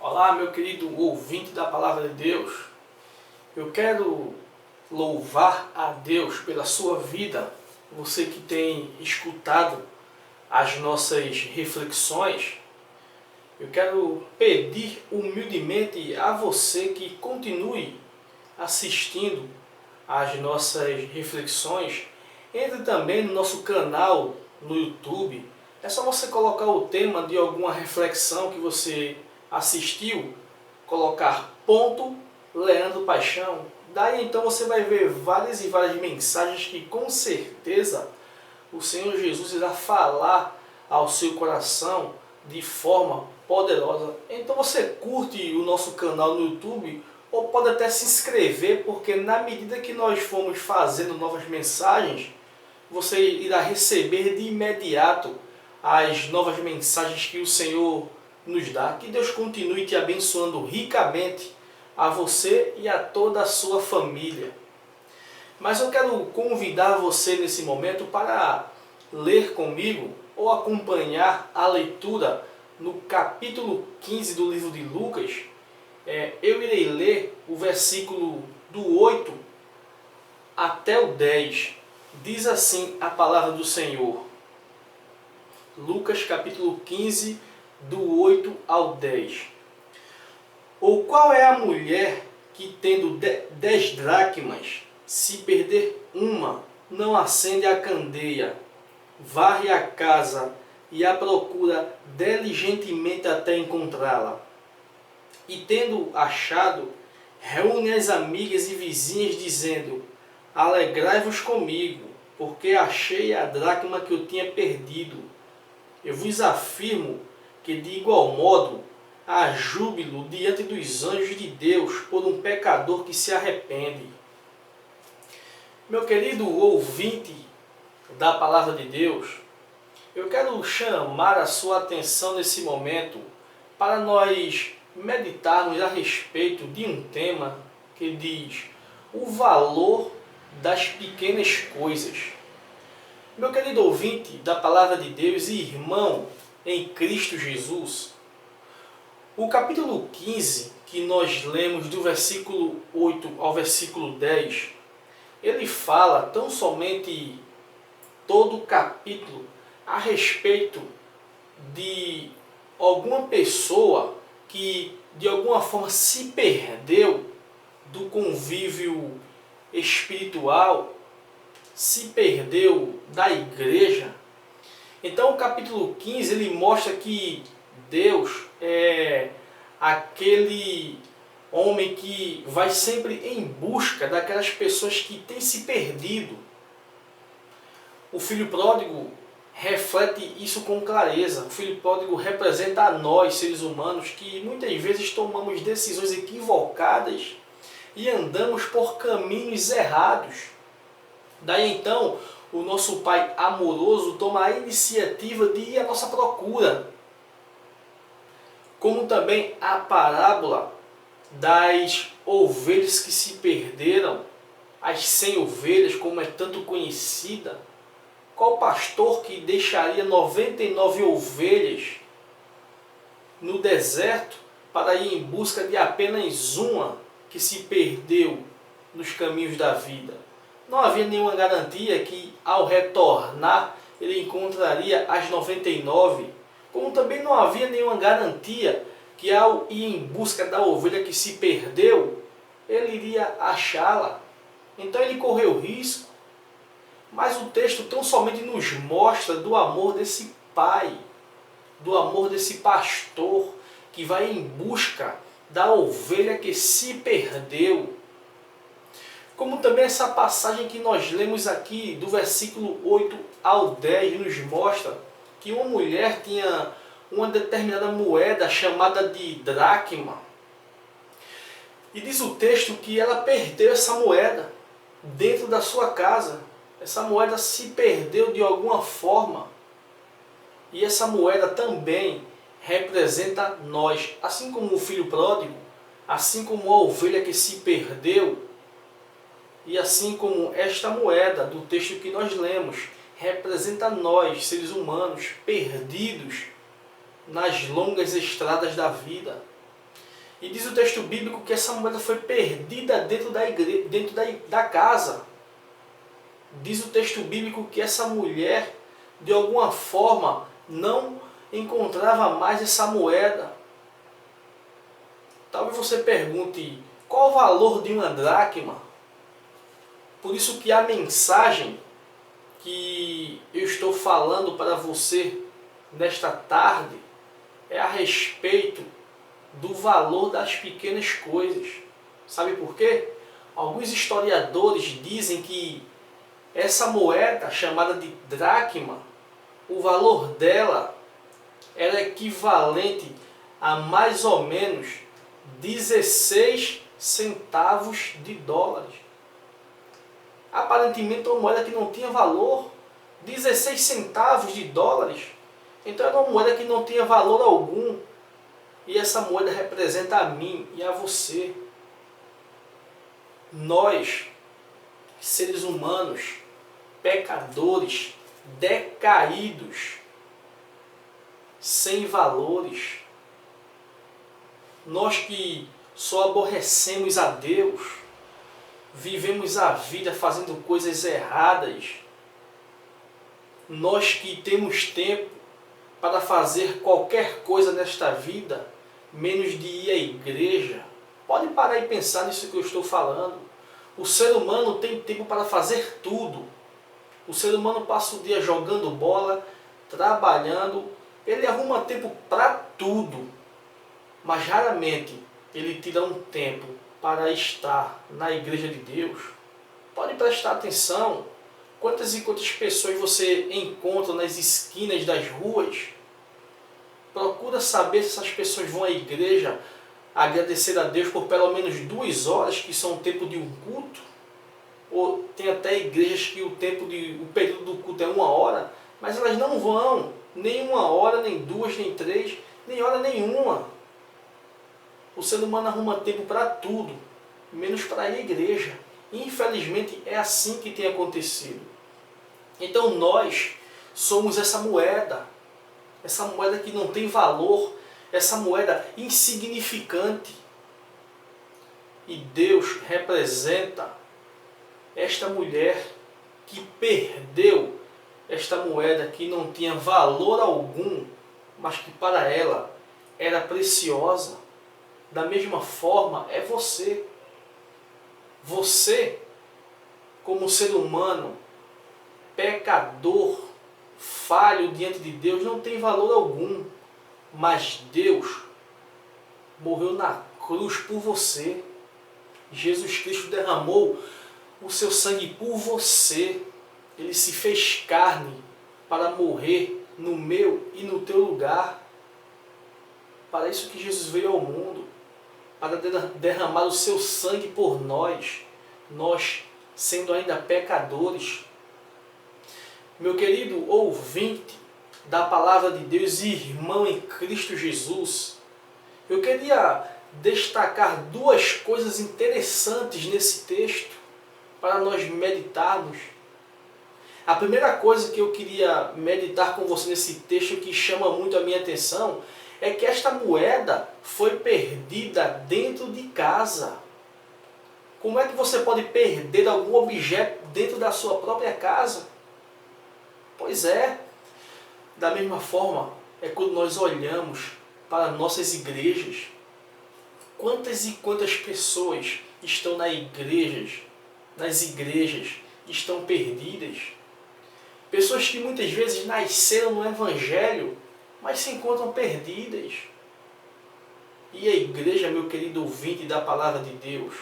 Olá, meu querido ouvinte da Palavra de Deus. Eu quero louvar a Deus pela sua vida, você que tem escutado as nossas reflexões. Eu quero pedir humildemente a você que continue assistindo às nossas reflexões. Entre também no nosso canal no YouTube. É só você colocar o tema de alguma reflexão que você assistiu, colocar ponto Leandro Paixão. Daí então você vai ver várias e várias mensagens que com certeza o Senhor Jesus irá falar ao seu coração de forma poderosa. Então você curte o nosso canal no YouTube ou pode até se inscrever, porque na medida que nós formos fazendo novas mensagens, você irá receber de imediato as novas mensagens que o Senhor nos dá. Que Deus continue te abençoando ricamente, a você e a toda a sua família. Mas eu quero convidar você nesse momento para ler comigo ou acompanhar a leitura no capítulo 15 do livro de Lucas. Eu irei ler o versículo do 8 até o 10. Diz assim a palavra do Senhor. Lucas capítulo 15, do 8 ao 10. Ou qual é a mulher que, tendo 10 dracmas, se perder uma, não acende a candeia, varre a casa e a procura diligentemente até encontrá-la? E tendo achado, reúne as amigas e vizinhas, dizendo: alegrai-vos comigo, porque achei a dracma que eu tinha perdido. Eu vos afirmo que de igual modo há júbilo diante dos anjos de Deus por um pecador que se arrepende. Meu querido ouvinte da Palavra de Deus, eu quero chamar a sua atenção nesse momento para nós meditarmos a respeito de um tema que diz o valor das pequenas coisas. Meu querido ouvinte da Palavra de Deus e irmão em Cristo Jesus, o capítulo 15, que nós lemos do versículo 8 ao versículo 10, ele fala tão somente todo o capítulo a respeito de alguma pessoa que de alguma forma se perdeu do convívio espiritual, se perdeu da igreja. Então o capítulo 15 ele mostra que Deus é aquele homem que vai sempre em busca daquelas pessoas que têm se perdido. O filho pródigo reflete isso com clareza. O filho pródigo representa a nós, seres humanos, que muitas vezes tomamos decisões equivocadas e andamos por caminhos errados. Daí então, o nosso Pai amoroso toma a iniciativa de ir à nossa procura. Como também a parábola das ovelhas que se perderam, as 100 ovelhas, como é tanto conhecida. Qual pastor que deixaria 99 ovelhas no deserto para ir em busca de apenas uma que se perdeu nos caminhos da vida? Não havia nenhuma garantia que ao retornar ele encontraria as 99, como também não havia nenhuma garantia que ao ir em busca da ovelha que se perdeu, ele iria achá-la. Então ele correu risco. Mas o texto tão somente nos mostra do amor desse pai, do amor desse pastor que vai em busca da ovelha que se perdeu. Como também essa passagem que nós lemos aqui, do versículo 8 ao 10, nos mostra que uma mulher tinha uma determinada moeda chamada de dracma. E diz o texto que ela perdeu essa moeda dentro da sua casa. Essa moeda se perdeu de alguma forma. E essa moeda também representa nós. Assim como o filho pródigo, assim como a ovelha que se perdeu, e assim como esta moeda do texto que nós lemos, representa nós, seres humanos, perdidos nas longas estradas da vida. E diz o texto bíblico que essa moeda foi perdida dentro da igreja, da casa. Diz o texto bíblico que essa mulher, de alguma forma, não encontrava mais essa moeda. Talvez você pergunte, qual o valor de uma dracma? Por isso que a mensagem que eu estou falando para você nesta tarde é a respeito do valor das pequenas coisas. Sabe por quê? Alguns historiadores dizem que essa moeda, chamada de dracma, o valor dela era equivalente a mais ou menos 16 centavos de dólares. Aparentemente uma moeda que não tinha valor, 16 centavos de dólares. Então era uma moeda que não tinha valor algum. E essa moeda representa a mim e a você. Nós, seres humanos, pecadores, decaídos, sem valores. Nós que só aborrecemos a Deus, vivemos a vida fazendo coisas erradas. Nós que temos tempo para fazer qualquer coisa nesta vida, menos de ir à igreja. Pode parar e pensar nisso que eu estou falando. O ser humano tem tempo para fazer tudo. O ser humano passa o dia jogando bola, trabalhando, ele arruma tempo para tudo. Mas raramente ele tira um tempo para estar na igreja de Deus. Pode prestar atenção. Quantas e quantas pessoas você encontra nas esquinas das ruas? Procura saber se essas pessoas vão à igreja agradecer a Deus por pelo menos 2 horas, que são o tempo de um culto. Ou tem até igrejas que o período do culto é 1 hora, mas elas não vão nem 1 hora, nem 2, nem 3, nem hora nenhuma. O ser humano arruma tempo para tudo, menos para ir à igreja. Infelizmente é assim que tem acontecido. Então nós somos essa moeda que não tem valor, essa moeda insignificante. E Deus representa esta mulher que perdeu esta moeda que não tinha valor algum, mas que para ela era preciosa. Da mesma forma é você. Você, como ser humano, pecador, falho diante de Deus, não tem valor algum. Mas Deus morreu na cruz por você. Jesus Cristo derramou o seu sangue por você. Ele se fez carne para morrer no meu e no teu lugar. Para isso que Jesus veio ao mundo, para derramar o seu sangue por nós, nós sendo ainda pecadores. Meu querido ouvinte da palavra de Deus e irmão em Cristo Jesus, eu queria destacar 2 coisas interessantes nesse texto para nós meditarmos. A primeira coisa que eu queria meditar com você nesse texto, que chama muito a minha atenção, é que esta moeda foi perdida dentro de casa. Como é que você pode perder algum objeto dentro da sua própria casa? Pois é, da mesma forma é quando nós olhamos para nossas igrejas. Quantas e quantas pessoas estão nas igrejas, estão perdidas? Pessoas que muitas vezes nasceram no Evangelho, mas se encontram perdidas. E a igreja, meu querido ouvinte da palavra de Deus,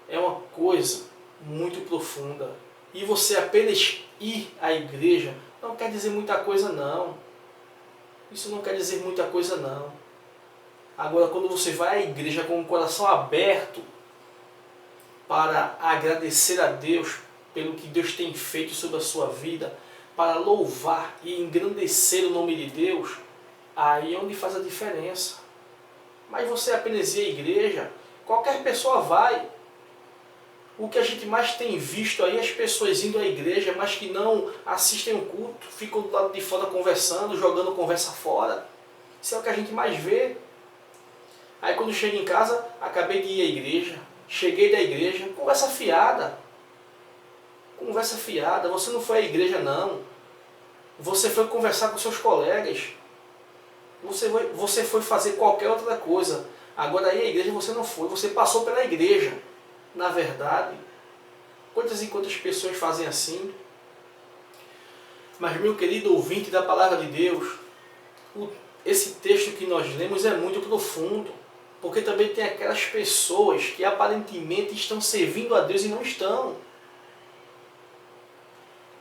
é uma coisa muito profunda. E você apenas ir à igreja não quer dizer muita coisa não. Isso não quer dizer muita coisa não. Agora, quando você vai à igreja com o coração aberto para agradecer a Deus pelo que Deus tem feito sobre a sua vida, para louvar e engrandecer o nome de Deus, aí é onde faz a diferença. Mas você apenas ir à igreja, qualquer pessoa vai. O que a gente mais tem visto aí é as pessoas indo à igreja, mas que não assistem o culto, ficam do lado de fora conversando, jogando conversa fora. Isso é o que a gente mais vê. Aí quando chega em casa, acabei de ir à igreja, cheguei da igreja, conversa fiada. Conversa fiada, você não foi à igreja não. Você foi conversar com seus colegas. Você foi fazer qualquer outra coisa. Agora aí à igreja você não foi, você passou pela igreja. Na verdade, quantas e quantas pessoas fazem assim? Mas meu querido ouvinte da palavra de Deus, esse texto que nós lemos é muito profundo. Porque também tem aquelas pessoas que aparentemente estão servindo a Deus e não estão.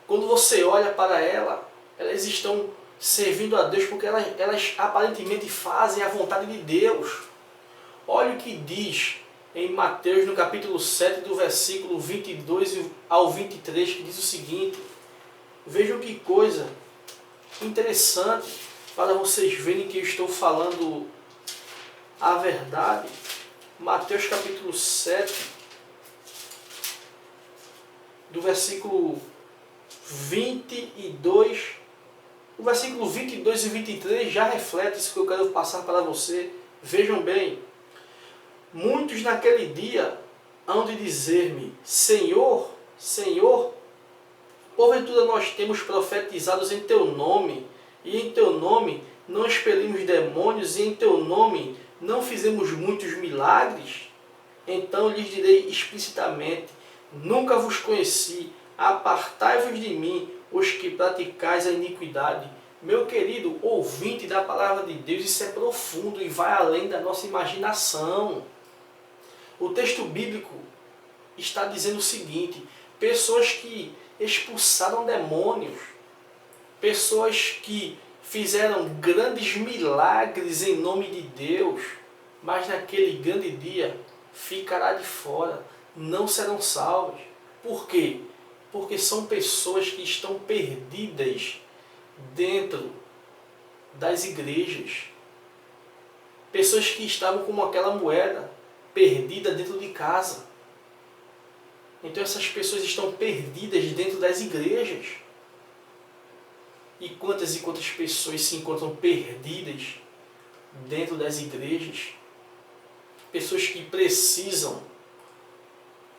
Quando você olha para elas estão servindo a Deus porque elas aparentemente fazem a vontade de Deus. Olha o que diz em Mateus, no capítulo 7, do versículo 22 ao 23, que diz o seguinte. Vejam que coisa interessante para vocês verem que eu estou falando a verdade. Mateus capítulo 7, do versículo 22, o versículo 22 e 23 já reflete isso que eu quero passar para você. Vejam bem, muitos naquele dia hão de dizer-me, Senhor, Senhor, porventura nós temos profetizados em teu nome, e em teu nome não expelimos demônios, e em teu nome não fizemos muitos milagres? Então lhes direi explicitamente, nunca vos conheci, apartai-vos de mim, os que praticais a iniquidade. Meu querido ouvinte da palavra de Deus, isso é profundo e vai além da nossa imaginação. O texto bíblico está dizendo o seguinte, pessoas que expulsaram demônios, pessoas que fizeram grandes milagres em nome de Deus, mas naquele grande dia ficará de fora, não serão salvos. Por quê? Porque são pessoas que estão perdidas dentro das igrejas. Pessoas que estavam como aquela moeda, perdida dentro de casa. Então essas pessoas estão perdidas dentro das igrejas. E quantas pessoas se encontram perdidas dentro das igrejas? Pessoas que precisam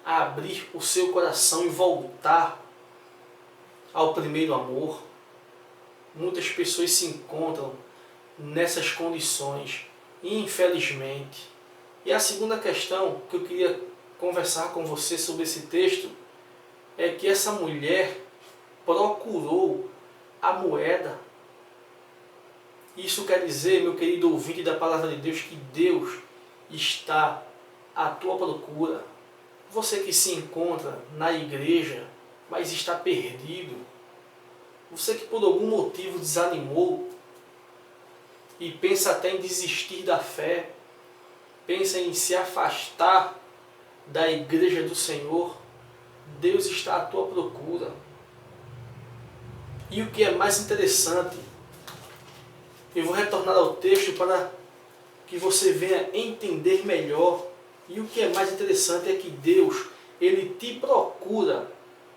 abrir o seu coração e voltar ao primeiro amor. Muitas pessoas se encontram nessas condições, infelizmente. E a segunda questão que eu queria conversar com você sobre esse texto é que essa mulher procurou a moeda. Isso quer dizer, meu querido ouvinte da palavra de Deus, que Deus está à tua procura. Você que se encontra na igreja, mas está perdido. Você que por algum motivo desanimou e pensa até em desistir da fé, pensa em se afastar da igreja do Senhor, Deus está à tua procura. E o que é mais interessante, eu vou retornar ao texto para que você venha entender melhor. E o que é mais interessante é que Deus, Ele te procura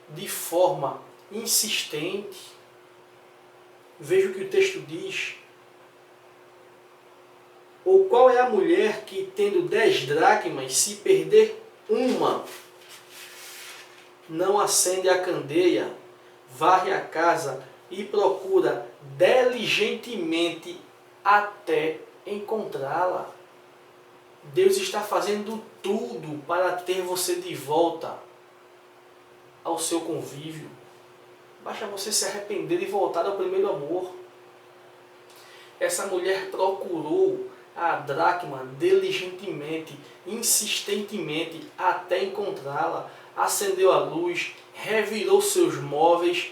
de forma insistente. Veja o que o texto diz. Ou qual é a mulher que, tendo 10 dracmas, se perder uma, não acende a candeia, varre a casa e procura diligentemente até encontrá-la? Deus está fazendo tudo para ter você de volta ao seu convívio. Basta você se arrepender e voltar ao primeiro amor. Essa mulher procurou a dracma diligentemente, insistentemente, até encontrá-la. Acendeu a luz, revirou seus móveis,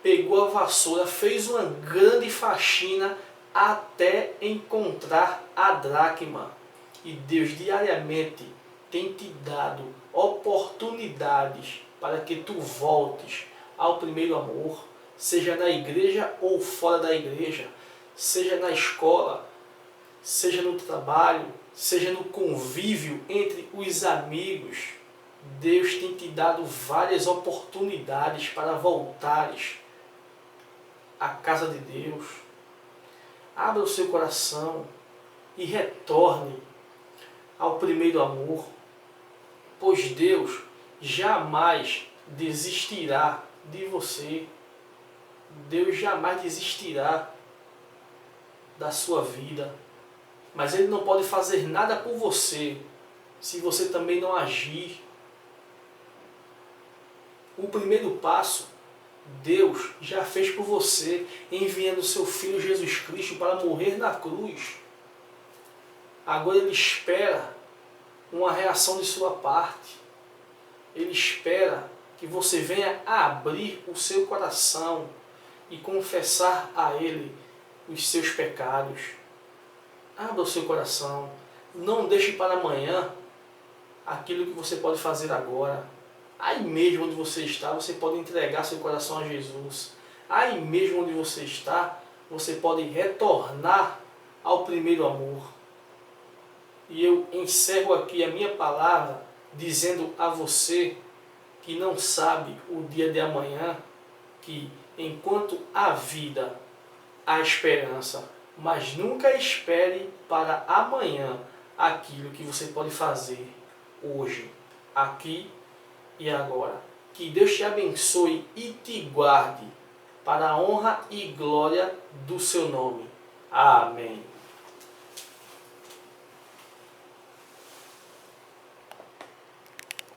pegou a vassoura, fez uma grande faxina até encontrar a dracma. E Deus diariamente tem te dado oportunidades para que tu voltes ao primeiro amor, seja na igreja ou fora da igreja, seja na escola, seja no trabalho, seja no convívio entre os amigos. Deus tem te dado várias oportunidades para voltares à casa de Deus. Abra o seu coração e retorne ao primeiro amor, pois Deus jamais desistirá de você. Deus jamais desistirá da sua vida. Mas Ele não pode fazer nada por você se você também não agir. O primeiro passo, Deus já fez por você, enviando seu Filho Jesus Cristo para morrer na cruz. Agora Ele espera uma reação de sua parte. Ele espera que você venha a abrir o seu coração e confessar a Ele os seus pecados. Abra o seu coração. Não deixe para amanhã aquilo que você pode fazer agora. Aí mesmo onde você está, você pode entregar seu coração a Jesus. Aí mesmo onde você está, você pode retornar ao primeiro amor. E eu encerro aqui a minha palavra dizendo a você que não sabe o dia de amanhã, que enquanto há vida, há esperança. Mas nunca espere para amanhã aquilo que você pode fazer hoje, aqui e agora. Que Deus te abençoe e te guarde para a honra e glória do seu nome. Amém.